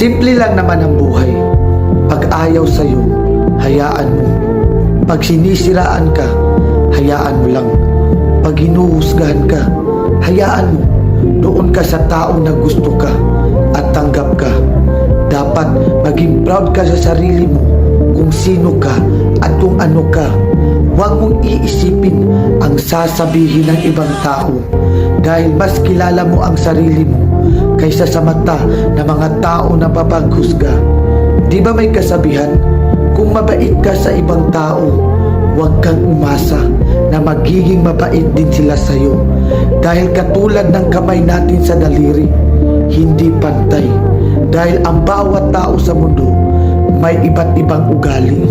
Simple lang naman ang buhay. Pag ayaw sa'yo, hayaan mo. Pag sinisiraan ka, hayaan mo lang. Pag hinuhusgahan ka, hayaan mo. Doon ka sa tao na gusto ka at tanggap ka. Dapat maging proud ka sa sarili mo kung sino ka at kung ano ka. Huwag mong iisipin ang sasabihin ng ibang tao dahil mas kilala mo ang sarili mo kaysa sa mata ng mga tao na babaghusga. Di ba may kasabihan, kung mabait ka sa ibang tao, huwag kang umasa na magiging mabait din sila sa iyo dahil katulad ng kamay natin sa daliri, hindi pantay dahil ang bawat tao sa mundo may iba't ibang ugali.